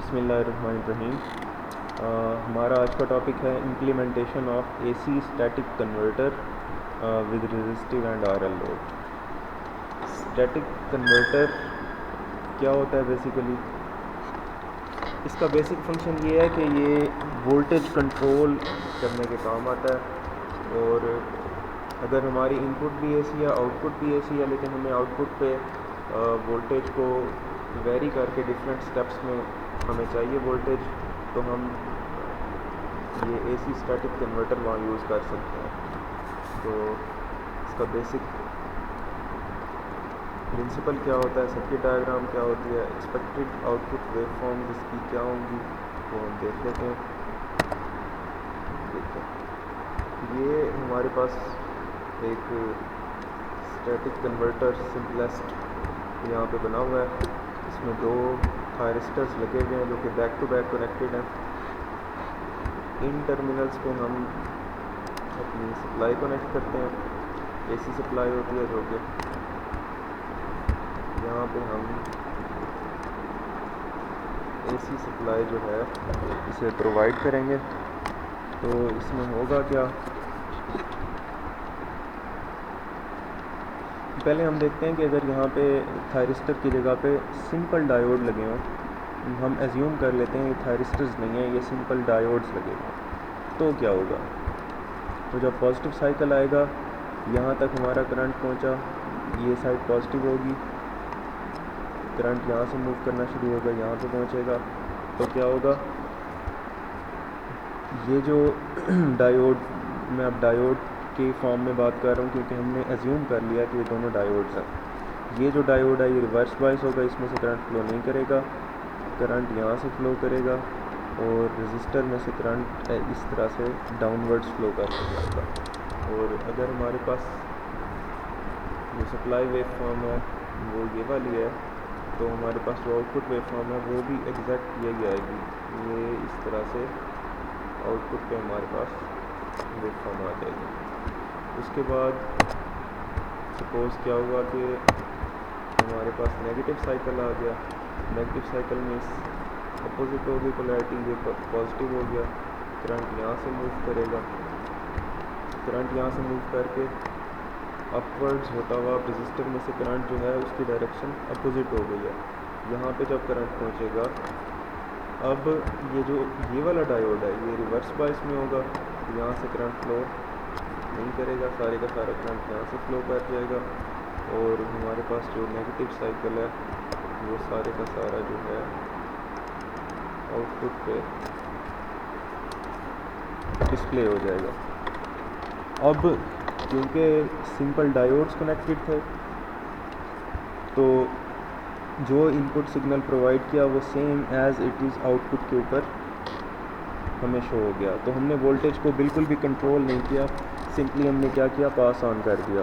बिस्मिल्लाहिर्रहमानिर्रहीम। हमारा आज का टॉपिक है implementation of AC static converter with resistive and RL load. Static converter क्या होता है बेसिकली? इसका बेसिक फंक्शन ये है कि ये वोल्टेज कंट्रोल करने के काम आता है। और अगर हमारी इनपुट भी एसी है, आउटपुट भी एसी है, लेकिन हमें आउटपुट पे वोल्टेज को वेरी करके डिफरेंट स्टेप्स में हमें चाहिए वोल्टेज, तो हम ये एसी स्टैटिक कन्वर्टर वहाँ यूज़ कर सकते हैं। तो इसका बेसिक प्रिंसिपल क्या होता है, सर्किट डायग्राम क्या होती है, एक्सपेक्टेड आउटपुट वेवफॉर्म इसकी क्या होंगी, वो हम देख लेते हैं। ये हमारे पास एक स्टैटिक कन्वर्टर सिंपलेस्ट यहाँ पे बना हुआ है। इसमें दो थायरिस्टर्स लगे हुए हैं जो कि बैक टू बैक कनेक्टेड हैं। इन टर्मिनल्स पे हम अपनी सप्लाई कनेक्ट करते हैं। एसी सप्लाई होती है जो कि यहाँ पे हम एसी सप्लाई जो है इसे प्रोवाइड करेंगे। तो इसमें होगा क्या, पहले हम देखते हैं कि अगर यहाँ पे थायरिस्टर की जगह पे सिंपल डायोड लगे हों, हम एज्यूम कर लेते हैं ये थायरिस्टर्स नहीं है, ये सिंपल डायोड्स लगे हुए हैं, तो क्या होगा? तो जब पॉजिटिव साइकिल आएगा, यहाँ तक हमारा करंट पहुँचा, ये साइड पॉजिटिव होगी, करंट यहाँ से मूव करना शुरू होगा, यहाँ पे पहुँचेगा, तो क्या होगा? ये जो डायोड, मैं अब डायोड के फॉर्म में बात कर रहा हूँ क्योंकि हमने एज्यूम कर लिया कि ये दोनों डायोड्स हैं। ये जो डायोड है ये रिवर्स बाइस होगा, इसमें से करंट फ्लो नहीं करेगा, करंट यहाँ से फ्लो करेगा और रेजिस्टर में से करंट इस तरह से डाउनवर्ड्स फ्लो कर जाएगा। और अगर हमारे पास जो सप्लाई वेव फॉर्म है वो ये वाली है, तो हमारे पास जो आउटपुट वेव फॉर्म है वो भी एग्जैक्ट यही आएगी। ये इस तरह से आउटपुट पे हमारे पास वेव फॉर्म आ जाएगी। उसके बाद सपोज़ क्या हुआ कि हमारे पास नेगेटिव साइकिल आ गया। नेगेटिव साइकिल में इस अपोजिट होगी पोलैरिटी, ये पॉजिटिव हो गया, करंट यहाँ से मूव करेगा, करंट यहाँ से मूव करके अपवर्ड्स होता हुआ रेजिस्टर में से करंट जो है उसकी डायरेक्शन अपोजिट हो गई है। यहाँ पे जब करंट पहुँचेगा, अब ये वाला डायोड है ये रिवर्स बाइस में होगा, यहाँ से करंट फ्लो नहीं करेगा, सारे का सारा करंट यहाँ से फ्लो कर जाएगा और हमारे पास जो नेगेटिव साइकिल है वो सारे का सारा जो है आउटपुट पे डिस्प्ले हो जाएगा। अब क्योंकि सिंपल डायोड्स कनेक्टेड थे, तो जो इनपुट सिग्नल प्रोवाइड किया वो same as it is output के ऊपर हमें शो हो गया। तो हमने वोल्टेज को बिल्कुल भी कंट्रोल नहीं किया, सिंपली हमने क्या किया, पास ऑन कर दिया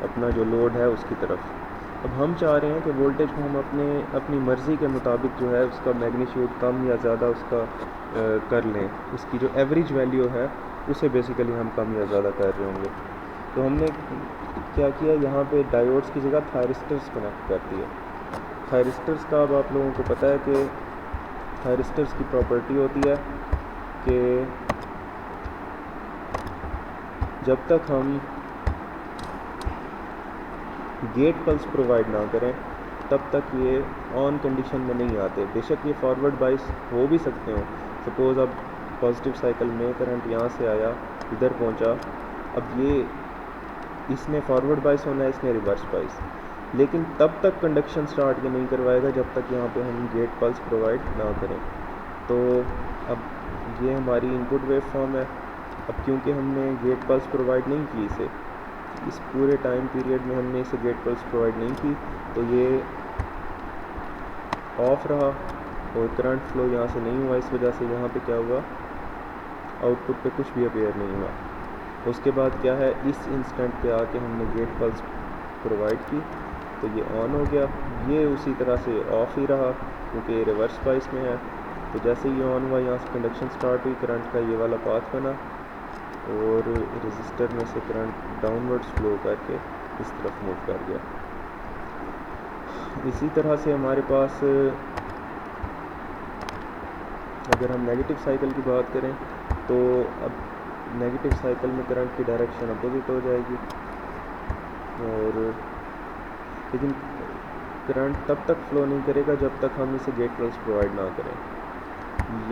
अपना जो लोड है उसकी तरफ। अब हम चाह रहे हैं कि वोल्टेज को हम अपनी मर्ज़ी के मुताबिक जो है उसका मैग्नीट्यूड कम या ज़्यादा उसका कर लें, उसकी जो एवरेज वैल्यू है उसे बेसिकली हम कम या ज़्यादा कर रहे होंगे। तो हमने क्या किया, यहाँ पे डायोड्स की जगह थायरिस्टर्स कनेक्ट कर दिए। थायरिस्टर्स का अब आप लोगों को पता है कि थायरिस्टर्स की प्रॉपर्टी होती है कि जब तक हम गेट पल्स प्रोवाइड ना करें तब तक ये ऑन कंडीशन में नहीं आते। बेशक ये फॉरवर्ड बाइस हो भी सकते हो। सपोज़ अब पॉजिटिव साइकिल में करंट यहाँ से आया, इधर पहुँचा, अब ये इसने फॉरवर्ड बाइस होना है, इसने रिवर्स बाइस, लेकिन तब तक कंडक्शन स्टार्ट ये नहीं करवाएगा जब तक यहाँ पे हम गेट पल्स प्रोवाइड ना करें। तो अब ये हमारी इनपुट वेव फॉर्म है। अब क्योंकि हमने गेट पल्स प्रोवाइड नहीं की इसे, इस पूरे टाइम पीरियड में हमने इसे गेट पल्स प्रोवाइड नहीं की, तो ये ऑफ रहा और करंट फ्लो यहाँ से नहीं हुआ। इस वजह से यहाँ पे क्या हुआ, आउटपुट पे कुछ भी अपेयर नहीं हुआ। उसके बाद क्या है, इस इंस्टेंट पे आके हमने गेट पल्स प्रोवाइड की तो ये ऑन हो गया। ये उसी तरह से ऑफ ही रहा क्योंकि ये रिवर्स बाइस में है। तो जैसे ये ऑन हुआ, यहाँ से कंडक्शन स्टार्ट हुई, करंट का ये वाला पाथ बना और रेजिस्टर में से करंट डाउनवर्ड्स फ्लो करके इस तरफ मूव कर गया। इसी तरह से हमारे पास अगर हम नेगेटिव साइकिल की बात करें तो अब नेगेटिव साइकिल में करंट की डायरेक्शन अपोजिट हो जाएगी, और लेकिन करंट तब तक फ्लो नहीं करेगा जब तक हम इसे गेट पल्स प्रोवाइड ना करें।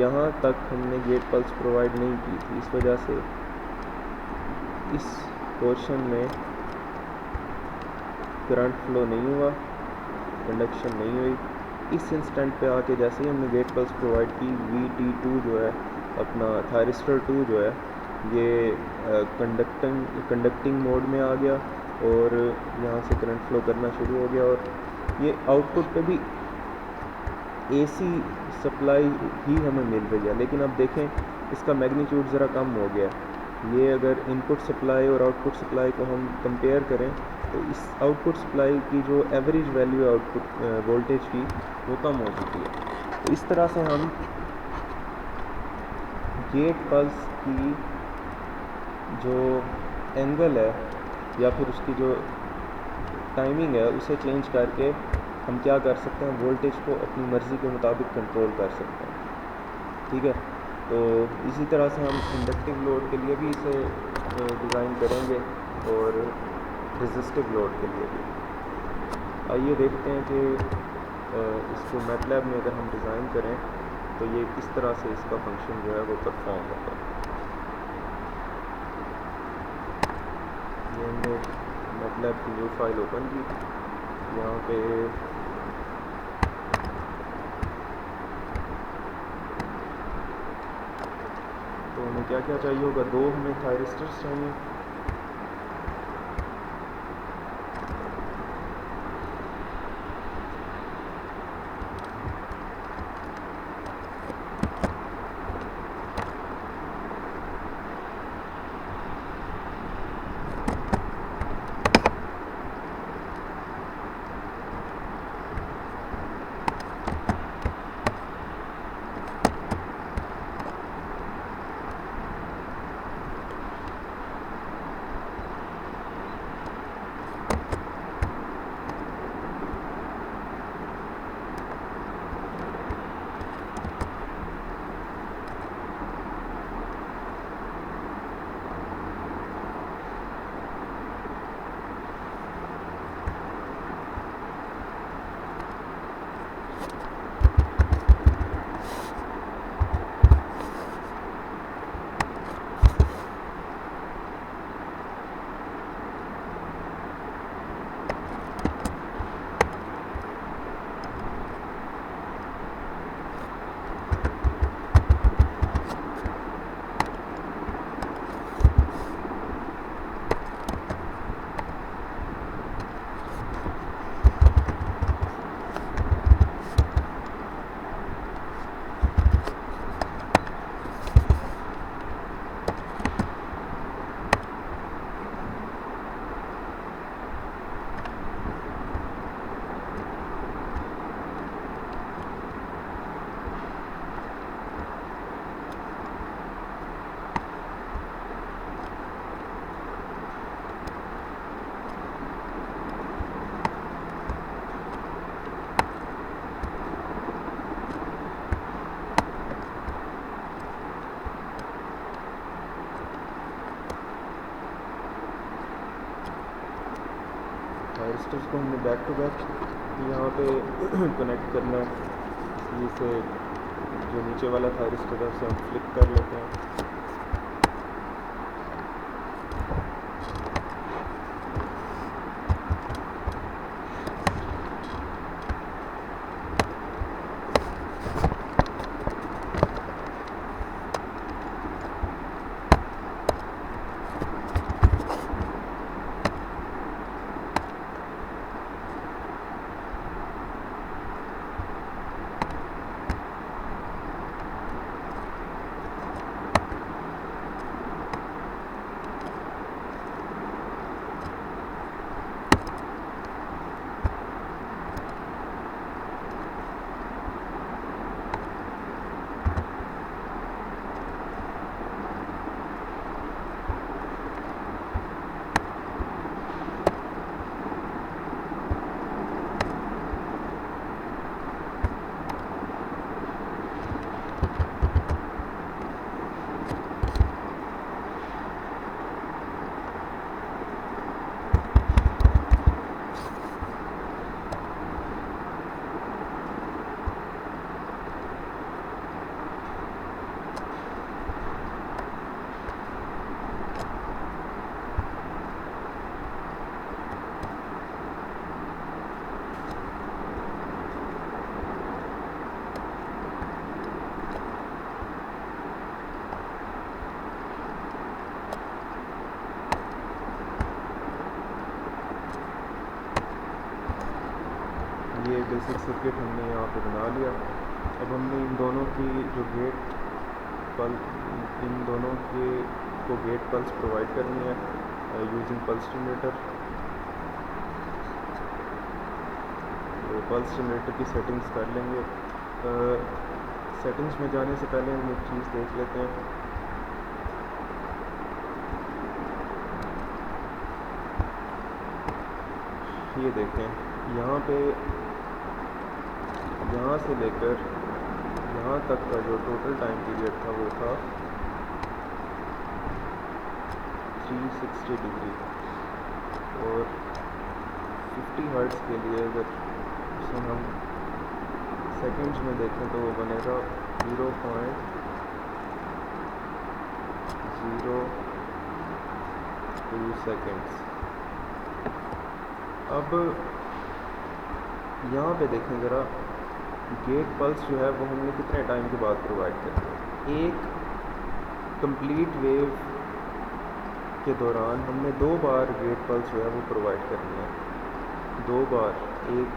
यहाँ तक हमने गेट पल्स प्रोवाइड नहीं की थी, इस वजह से इस पोर्शन में करंट फ्लो नहीं हुआ, कंडक्शन नहीं हुई। इस इंस्टेंट पे आके जैसे ही हमने गेट पल्स प्रोवाइड की, VT2 जो है अपना थायरिस्टर 2 जो है ये कंडक्टिंग मोड में आ गया और यहाँ से करंट फ्लो करना शुरू हो गया, और ये आउटपुट पे भी AC सप्लाई ही हमें मिल रही है। लेकिन अब देखें इसका मैग्नीट्यूड ज़रा कम हो गया। ये अगर इनपुट सप्लाई और आउटपुट सप्लाई को हम कंपेयर करें तो इस आउटपुट सप्लाई की जो एवरेज वैल्यू है आउटपुट वोल्टेज की वो कम हो चुकी है। तो इस तरह से हम गेट पल्स की जो एंगल है या फिर उसकी जो टाइमिंग है उसे चेंज करके हम क्या कर सकते हैं, वोल्टेज को अपनी मर्ज़ी के मुताबिक कंट्रोल कर सकते हैं। ठीक है, तो इसी तरह से हम इंडक्टिव लोड के लिए भी इसे डिज़ाइन करेंगे और रेजिस्टिव लोड के लिए भी। आइए देखते हैं कि इसको मैटलैब में अगर हम डिज़ाइन करें तो ये किस तरह से इसका फंक्शन जो है वो परफॉर्म होगा। ये हमने मैटलैब की न्यू फाइल ओपन की, यहाँ पे तो हमें क्या क्या चाहिए होगा, 2 हमें थायरिस्टर्स चाहिए, थायरिस्टर्स को हमने बैक टू बैक यहाँ पे कनेक्ट करना है। इसे जो नीचे वाला थायरिस्टर है उसे हम फ्लिप कर लेते हैं। ये बेसिक सर्किट हमने यहाँ पे बना लिया। अब हमने इन दोनों की जो गेट पल इन दोनों के को गेट पल्स प्रोवाइड करनी है यूजिंग पल्स जनरेटर। तो पल्स जनरेटर की सेटिंग्स कर लेंगे। सेटिंग्स में जाने से पहले हम एक चीज़ देख लेते हैं। ये देखें, यहाँ पे यहाँ से लेकर यहाँ तक का जो टोटल टाइम पीरियड था वो था 360 डिग्री, और 50 हर्ट्ज़ के लिए अगर इसे हम सेकंड्स में देखें तो वो बनेगा 0.02 सेकंड्स। अब यहाँ पे देखें ज़रा, गेट पल्स जो है वो हमने कितने टाइम के बाद प्रोवाइड करनी है। एक कंप्लीट वेव के दौरान हमने 2 बार गेट पल्स जो है वो प्रोवाइड करनी है। 2 बार, एक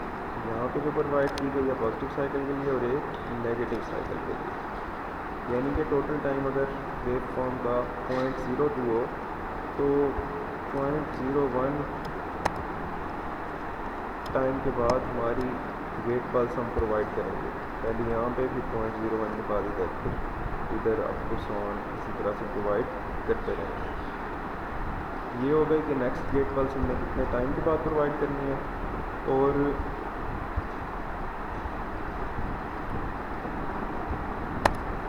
यहाँ पे जो प्रोवाइड की गई है पॉजिटिव साइकिल के लिए और एक नेगेटिव साइकिल के लिए। यानी कि टोटल टाइम अगर वेव फॉर्म का 0.02 हो तो 0.01 टाइम के बाद हमारी गेट पल्स हम प्रोवाइड करेंगे। पहले यहाँ पे भी 0.01 के बाद इधर आपको सॉन इसी तरह से प्रोवाइड करते रहेंगे। ये हो गई कि नेक्स्ट गेट पल्स हमने कितने टाइम के बाद प्रोवाइड करनी है। और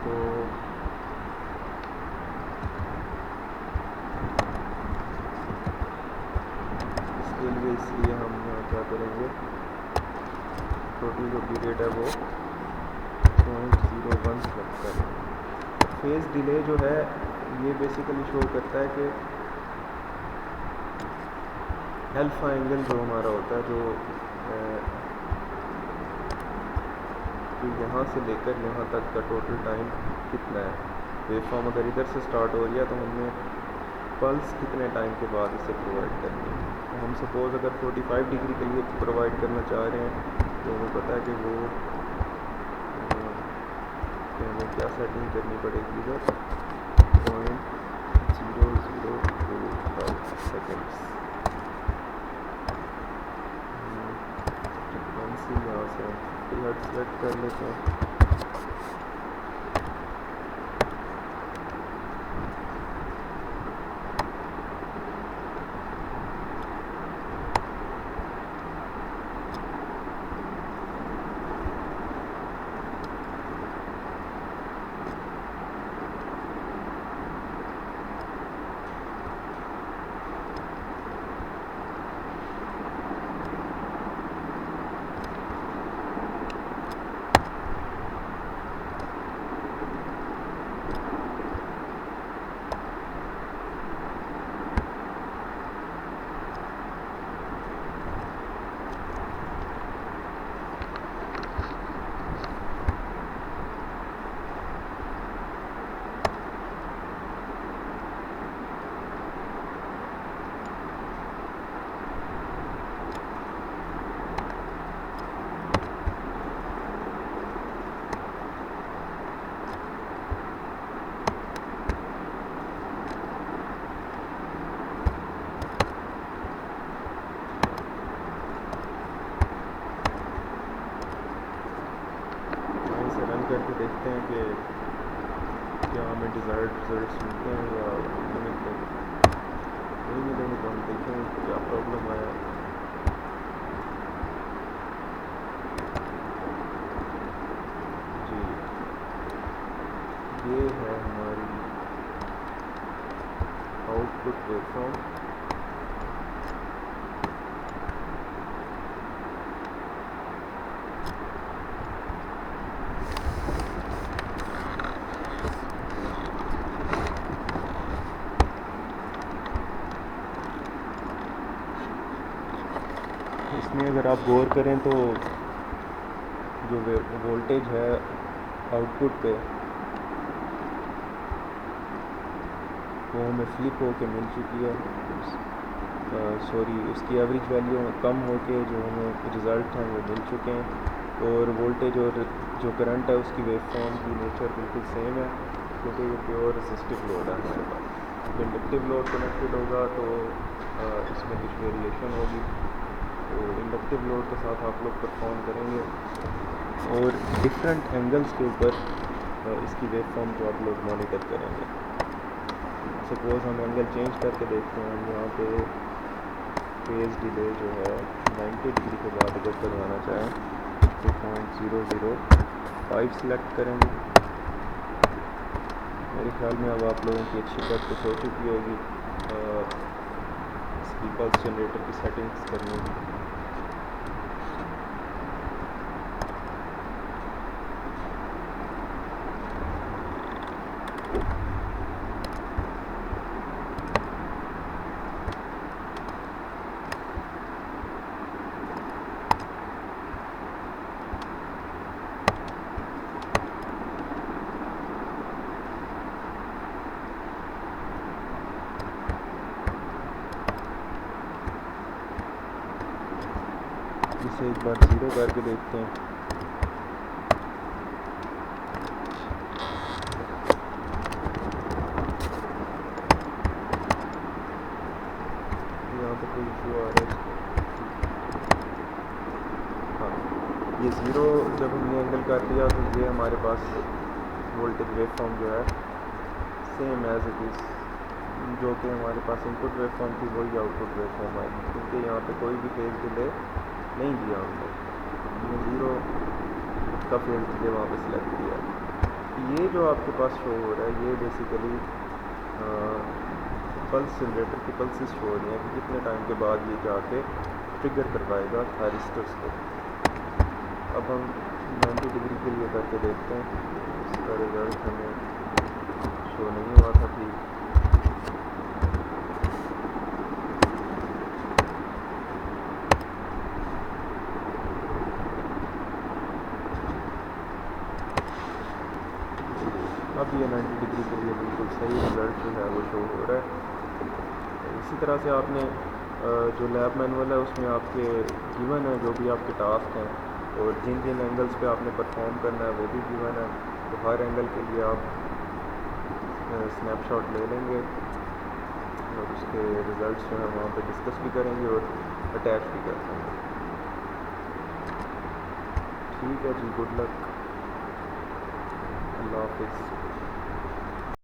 तो इसके लिए इसलिए हम क्या करेंगे, टोटल जो पीरियड है वो 0.01 सेलेक्ट करेंगे। फेज़ डिले जो है ये बेसिकली शो करता है कि अल्फा एंगल जो हमारा होता है, जो यहाँ से लेकर यहाँ तक का टोटल टाइम कितना है। वेव फॉर्म अगर इधर से स्टार्ट हो रही है तो हमने पल्स कितने टाइम के बाद इसे प्रोवाइड करनी है। तो हम सपोज़ अगर 45 डिग्री के लिए प्रोवाइड करना चाह रहे हैं तो हमें पता है कि वो हमें क्या सेटिंग करनी पड़ेगी इधर 0.0025 सेकेंड्स। फ्रीक्वेंसी यहाँ से 50 हर्ट्ज़ सेलेक्ट कर लेते हैं। करके देखते हैं कि क्या हमें डिज़ायर्ड रिजल्ट्स मिलते हैं या नहीं मिलते। नहीं मिलेंगे तो हम देखें क्या प्रॉब्लम आया। जी, ये है हमारी आउटपुट वेवफॉर्म। इसमें अगर आप गौर करें तो जो वोल्टेज है आउटपुट पे वो हमें फ्लिप होके मिल चुकी है। सॉरी उसकी एवरेज वैल्यू कम होके जो हमें रिज़ल्ट हैं वो मिल चुके हैं। और वोल्टेज और जो करंट है उसकी वेवफॉर्म की नेचर बिल्कुल सेम है, क्योंकि ये प्योर रेसिस्टिव लोड है हमारे पास। इंडक्टिव लोड कनेक्टेड होगा तो इसमें कुछ वेरिएशन होगी, तो इंडक्टिव लोड के साथ आप लोग परफॉर्म करेंगे और डिफरेंट एंगल्स के ऊपर इसकी वेवफॉर्म को आप लोग मॉनिटर करेंगे। सपोज़ हम एंगल चेंज करके देखते हैं, हम यहाँ पे फेज़ डिले जो है 90 डिग्री के बाद अगर करवाना चाहें तो 0.005 सिलेक्ट करेंगे। मेरे ख्याल में अब आप लोगों की अच्छी प्रैक्टिस हो चुकी होगी इसकी पल्स जनरेटर की सेटिंग्स करने की। इसे एक बार ज़ीरो करके देखते हैं। यहाँ पे कोई इशू आ रहा है। हाँ, ये ज़ीरो जब हमने एंगल कर दिया तो ये हमारे पास वोल्टेज वेवफॉर्म जो है सेम एज इट इज़ जो कि हमारे पास इनपुट वेवफॉर्म थी वही आउटपुट वेवफॉर्म आएगी, क्योंकि यहाँ पे कोई भी फेज़ डिले नहीं दिया हमने ज़ीरो का फेज़ डिले वहाँ पे सिलेक्ट किया। ये जो आपके पास शो हो रहा है ये बेसिकली पल्स जनरेटर की पल्सेस शो हो रही हैं कि कितने टाइम के बाद ये जाके ट्रिगर करवाएगा थायरिस्टर्स को। अब हम 90 डिग्री के लिए करके देखते हैं, इसका रिज़ल्ट हमें शो नहीं हुआ था ठीक। अब ये 90 डिग्री के लिए बिल्कुल सही रिज़ल्ट जो है वो शो हो रहा है। इसी तरह से आपने जो लैब मैनुअल है उसमें आपके गिवन है जो भी आपके टास्क हैं और जिन जिन एंगल्स पे आपने परफॉर्म करना है वो भी गिवन है, तो हर एंगल के लिए आप स्नैपशॉट ले लेंगे और उसके रिज़ल्ट्स जो है वहाँ पे डिस्कस भी करेंगे और अटैच भी कर देंगे। ठीक है जी, गुड लक, अल्लाह हाफिज़।